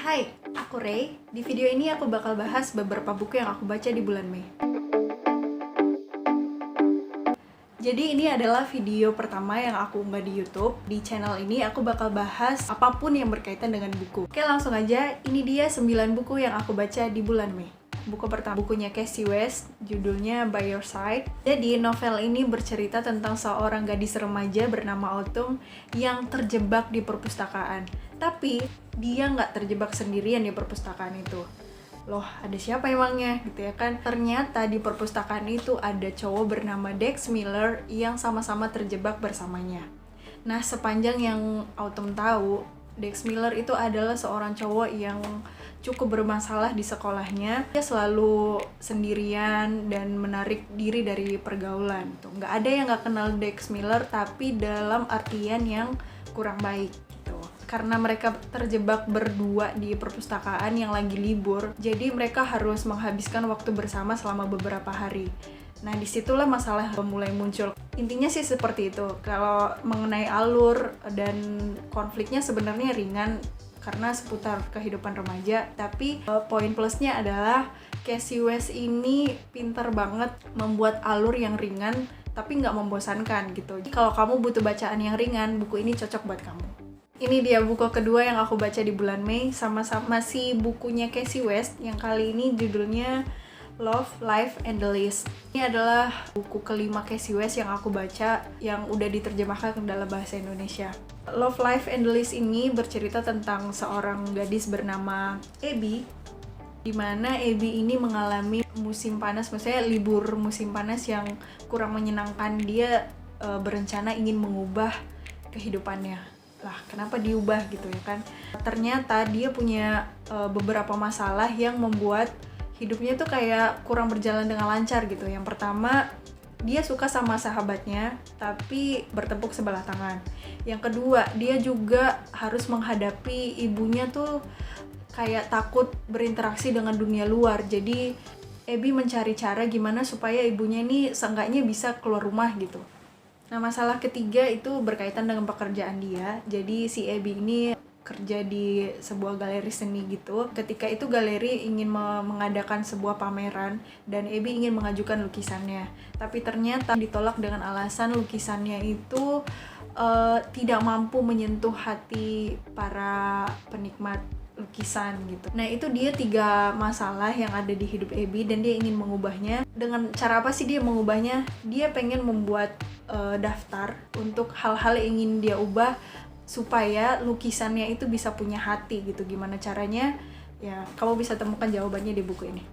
Hai, aku Ray. Di video ini aku bakal bahas beberapa buku yang aku baca di bulan Mei. Jadi ini adalah video pertama yang aku unggah di YouTube. Di channel ini aku bakal bahas apapun yang berkaitan dengan buku. Oke, langsung aja. Ini dia 9 buku yang aku baca di bulan Mei. Buku pertama, bukunya Casey West, judulnya By Your Side. Jadi novel ini bercerita tentang seorang gadis remaja bernama Autumn yang terjebak di perpustakaan. Tapi dia nggak terjebak sendirian di perpustakaan itu. Loh, ada siapa emangnya gitu ya kan? Ternyata di perpustakaan itu ada cowok bernama Dex Miller yang sama-sama terjebak bersamanya. Nah, sepanjang yang Autumn tahu, Dex Miller itu adalah seorang cowok yang cukup bermasalah di sekolahnya. Dia selalu sendirian dan menarik diri dari pergaulan. Tuh, nggak ada yang nggak kenal Dex Miller, tapi dalam artian yang kurang baik. Karena mereka terjebak berdua di perpustakaan yang lagi libur, jadi mereka harus menghabiskan waktu bersama selama beberapa hari. Nah, disitulah masalah mulai muncul. Intinya sih seperti itu. Kalau mengenai alur dan konfliknya sebenarnya ringan karena seputar kehidupan remaja, tapi poin plusnya adalah Casey West ini pinter banget membuat alur yang ringan tapi nggak membosankan gitu. Jadi kalau kamu butuh bacaan yang ringan, buku ini cocok buat kamu. Ini dia buku kedua yang aku baca di bulan Mei, sama-sama masih bukunya Casey West, yang kali ini judulnya Love, Life, and the List. Ini adalah buku kelima Casey West yang aku baca, yang udah diterjemahkan ke dalam bahasa Indonesia. Love, Life, and the List ini bercerita tentang seorang gadis bernama Abby, di mana Abby ini mengalami musim panas, maksudnya libur musim panas yang kurang menyenangkan. Dia berencana ingin mengubah kehidupannya. Lah, kenapa diubah gitu ya kan? Ternyata dia punya beberapa masalah yang membuat hidupnya tuh kayak kurang berjalan dengan lancar gitu. Yang pertama, dia suka sama sahabatnya tapi bertepuk sebelah tangan. Yang kedua, dia juga harus menghadapi ibunya tuh kayak takut berinteraksi dengan dunia luar. Jadi Abby mencari cara gimana supaya ibunya ini seenggaknya bisa keluar rumah gitu. Nah, masalah ketiga itu berkaitan dengan pekerjaan dia. Jadi si Abby ini kerja di sebuah galeri seni gitu. Ketika itu galeri ingin mengadakan sebuah pameran dan Abby ingin mengajukan lukisannya. Tapi ternyata ditolak dengan alasan lukisannya itu tidak mampu menyentuh hati para penikmat lukisan gitu. Nah, itu dia 3 masalah yang ada di hidup Abby dan dia ingin mengubahnya. Dengan cara apa sih dia mengubahnya? Dia pengen membuat daftar untuk hal-hal yang ingin dia ubah supaya lukisannya itu bisa punya hati gitu. Gimana caranya? Ya, kamu bisa temukan jawabannya di buku ini.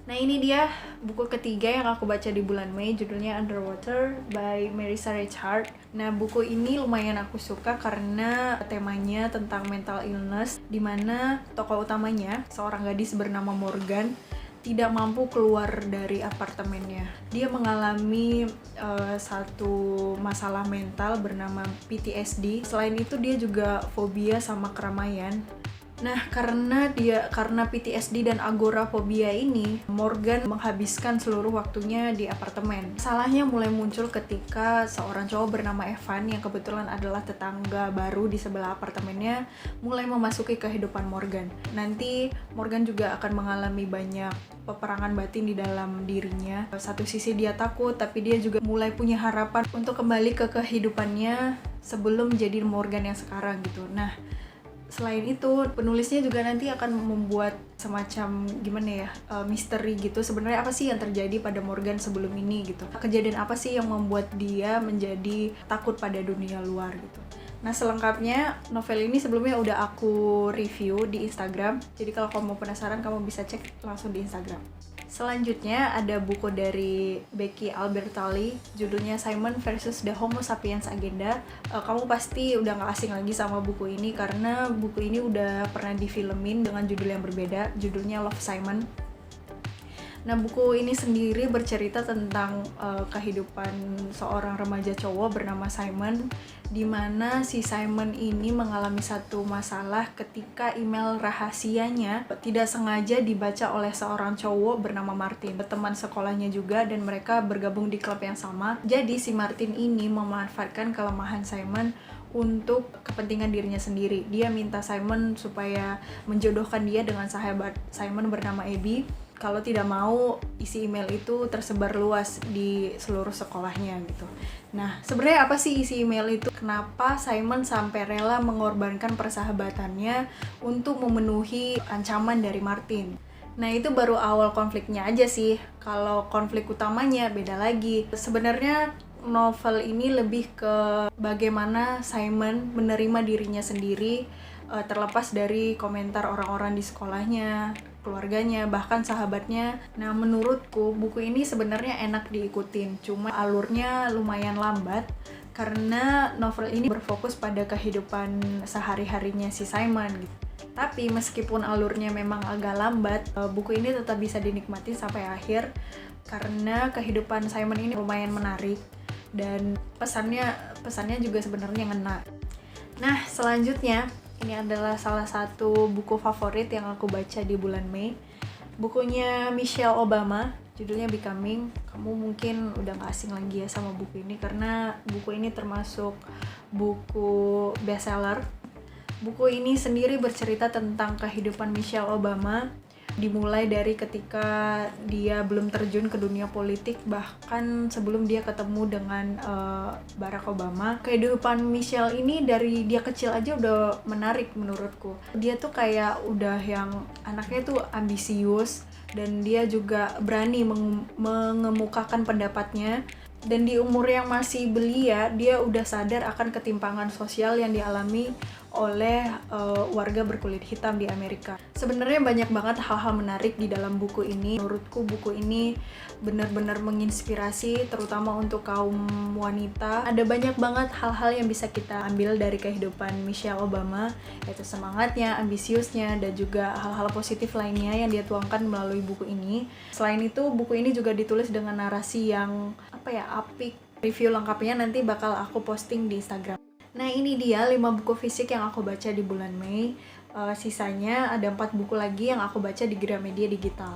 Nah, ini dia buku ketiga yang aku baca di bulan Mei, judulnya Underwater by Melissa Richard. Nah, buku ini lumayan aku suka karena temanya tentang mental illness, di mana tokoh utamanya, seorang gadis bernama Morgan, tidak mampu keluar dari apartemennya. Dia mengalami satu masalah mental bernama PTSD. Selain itu dia juga fobia sama keramaian. Nah, karena PTSD dan agorafobia ini, Morgan menghabiskan seluruh waktunya di apartemen. Salahnya mulai muncul ketika seorang cowok bernama Evan, yang kebetulan adalah tetangga baru di sebelah apartemennya, mulai memasuki kehidupan Morgan. Nanti Morgan juga akan mengalami banyak peperangan batin di dalam dirinya. Satu sisi dia takut, tapi dia juga mulai punya harapan untuk kembali ke kehidupannya sebelum jadi Morgan yang sekarang gitu. Nah, selain itu, penulisnya juga nanti akan membuat semacam misteri gitu. Sebenarnya apa sih yang terjadi pada Morgan sebelum ini gitu? Kejadian apa sih yang membuat dia menjadi takut pada dunia luar gitu? Nah, selengkapnya novel ini sebelumnya udah aku review di Instagram. Jadi kalau kamu penasaran, kamu bisa cek langsung di Instagram. Selanjutnya ada buku dari Becky Albertalli, judulnya Simon versus the Homo Sapiens Agenda. Kamu pasti udah gak asing lagi sama buku ini karena buku ini udah pernah difilmin dengan judul yang berbeda, judulnya Love, Simon. Nah, buku ini sendiri bercerita tentang kehidupan seorang remaja cowok bernama Simon, di mana si Simon ini mengalami satu masalah ketika email rahasianya tidak sengaja dibaca oleh seorang cowok bernama Martin, teman sekolahnya juga, dan mereka bergabung di klub yang sama. Jadi si Martin ini memanfaatkan kelemahan Simon untuk kepentingan dirinya sendiri. Dia minta Simon supaya menjodohkan dia dengan sahabat Simon bernama Abby. Kalau tidak mau, isi email itu tersebar luas di seluruh sekolahnya gitu. Nah, sebenarnya apa sih isi email itu? Kenapa Simon sampai rela mengorbankan persahabatannya untuk memenuhi ancaman dari Martin? Nah, itu baru awal konfliknya aja sih. Kalau konflik utamanya beda lagi. Sebenarnya novel ini lebih ke bagaimana Simon menerima dirinya sendiri, terlepas dari komentar orang-orang di sekolahnya, keluarganya, bahkan sahabatnya. Nah, menurutku buku ini sebenarnya enak diikutin, cuma alurnya lumayan lambat karena novel ini berfokus pada kehidupan sehari-harinya si Simon gitu. Tapi meskipun alurnya memang agak lambat, buku ini tetap bisa dinikmati sampai akhir karena kehidupan Simon ini lumayan menarik dan pesannya juga sebenarnya ngena. Nah, selanjutnya ini adalah salah satu buku favorit yang aku baca di bulan Mei. Bukunya Michelle Obama, judulnya Becoming. Kamu mungkin udah gak asing lagi ya sama buku ini karena buku ini termasuk buku bestseller. Buku ini sendiri bercerita tentang kehidupan Michelle Obama, dimulai dari ketika dia belum terjun ke dunia politik, bahkan sebelum dia ketemu dengan Barack Obama. Kehidupan Michelle ini dari dia kecil aja udah menarik menurutku. Dia tuh kayak udah yang anaknya tuh ambisius dan dia juga berani mengemukakan pendapatnya. Dan di umur yang masih belia, dia udah sadar akan ketimpangan sosial yang dialami oleh warga berkulit hitam di Amerika. Sebenarnya banyak banget hal-hal menarik di dalam buku ini. Menurutku buku ini benar-benar menginspirasi, terutama untuk kaum wanita. Ada banyak banget hal-hal yang bisa kita ambil dari kehidupan Michelle Obama, yaitu semangatnya, ambisiusnya, dan juga hal-hal positif lainnya yang dia tuangkan melalui buku ini. Selain itu, buku ini juga ditulis dengan narasi yang apik. Review lengkapnya nanti bakal aku posting di Instagram. Nah, ini dia 5 buku fisik yang aku baca di bulan Mei. Sisanya ada 4 buku lagi yang aku baca di Gramedia Digital.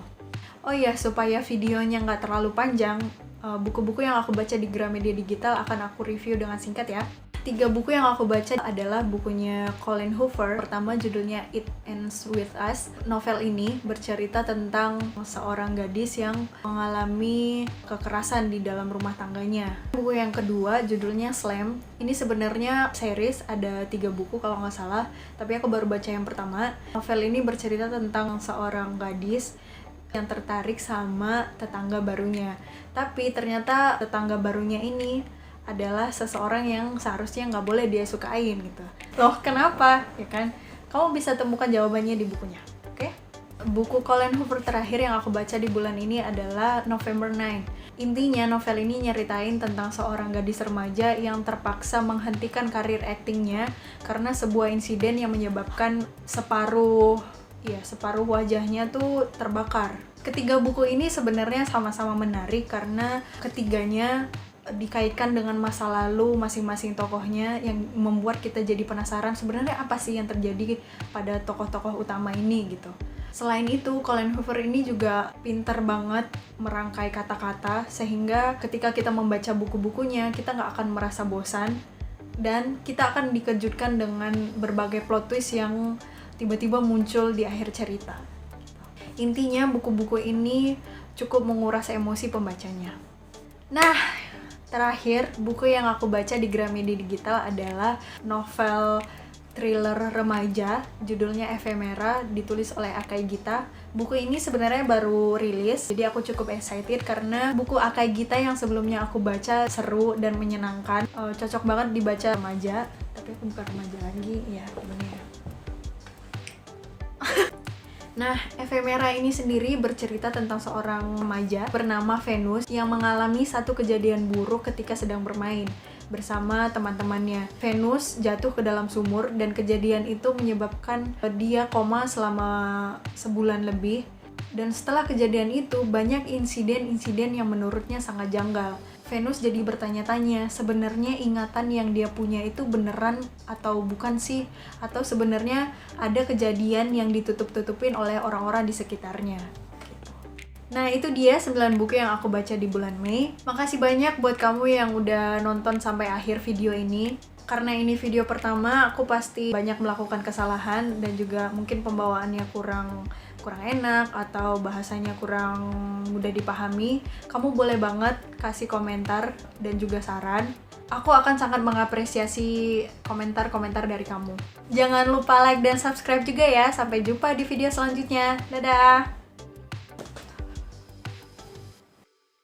Oh iya, supaya videonya nggak terlalu panjang, buku-buku yang aku baca di Gramedia Digital akan aku review dengan singkat ya. 3 buku yang aku baca adalah bukunya Colleen Hoover. Pertama judulnya It Ends With Us. Novel ini bercerita tentang seorang gadis yang mengalami kekerasan di dalam rumah tangganya. Buku yang kedua judulnya Slam. Ini sebenarnya series, ada 3 buku kalau nggak salah, tapi aku baru baca yang pertama. Novel ini bercerita tentang seorang gadis yang tertarik sama tetangga barunya. Tapi ternyata tetangga barunya ini adalah seseorang yang seharusnya nggak boleh dia sukain gitu. Loh, kenapa? Ya kan? Kamu bisa temukan jawabannya di bukunya. Oke? Buku Colleen Hoover terakhir yang aku baca di bulan ini adalah November 9. Intinya novel ini nyeritain tentang seorang gadis remaja yang terpaksa menghentikan karir aktingnya karena sebuah insiden yang menyebabkan separuh wajahnya tuh terbakar. Ketiga buku ini sebenarnya sama-sama menarik karena ketiganya dikaitkan dengan masa lalu masing-masing tokohnya yang membuat kita jadi penasaran sebenarnya apa sih yang terjadi pada tokoh-tokoh utama ini gitu. Selain itu, Colleen Hoover ini juga pintar banget merangkai kata-kata sehingga ketika kita membaca buku-bukunya kita nggak akan merasa bosan dan kita akan dikejutkan dengan berbagai plot twist yang tiba-tiba muncul di akhir cerita. Intinya buku-buku ini cukup menguras emosi pembacanya. Nah, terakhir, buku yang aku baca di Gramedia Digital adalah novel thriller remaja, judulnya Ephemera, ditulis oleh Akai Gita. Buku ini sebenarnya baru rilis, jadi aku cukup excited karena buku Akai Gita yang sebelumnya aku baca seru dan menyenangkan. Cocok banget dibaca remaja, tapi aku bukan remaja lagi, ya gimana ya. Nah, Ephemera ini sendiri bercerita tentang seorang remaja bernama Venus yang mengalami satu kejadian buruk ketika sedang bermain bersama teman-temannya. Venus jatuh ke dalam sumur dan kejadian itu menyebabkan dia koma selama sebulan lebih. Dan setelah kejadian itu, banyak insiden-insiden yang menurutnya sangat janggal. Venus jadi bertanya-tanya, sebenarnya ingatan yang dia punya itu beneran atau bukan sih? Atau sebenarnya ada kejadian yang ditutup-tutupin oleh orang-orang di sekitarnya. Nah, itu dia 9 buku yang aku baca di bulan Mei. Makasih banyak buat kamu yang udah nonton sampai akhir video ini. Karena ini video pertama, aku pasti banyak melakukan kesalahan dan juga mungkin pembawaannya kurang enak atau bahasanya kurang mudah dipahami. Kamu boleh banget kasih komentar dan juga saran. Aku akan sangat mengapresiasi komentar-komentar dari kamu. Jangan lupa like dan subscribe juga ya. Sampai jumpa di video selanjutnya. Dadah!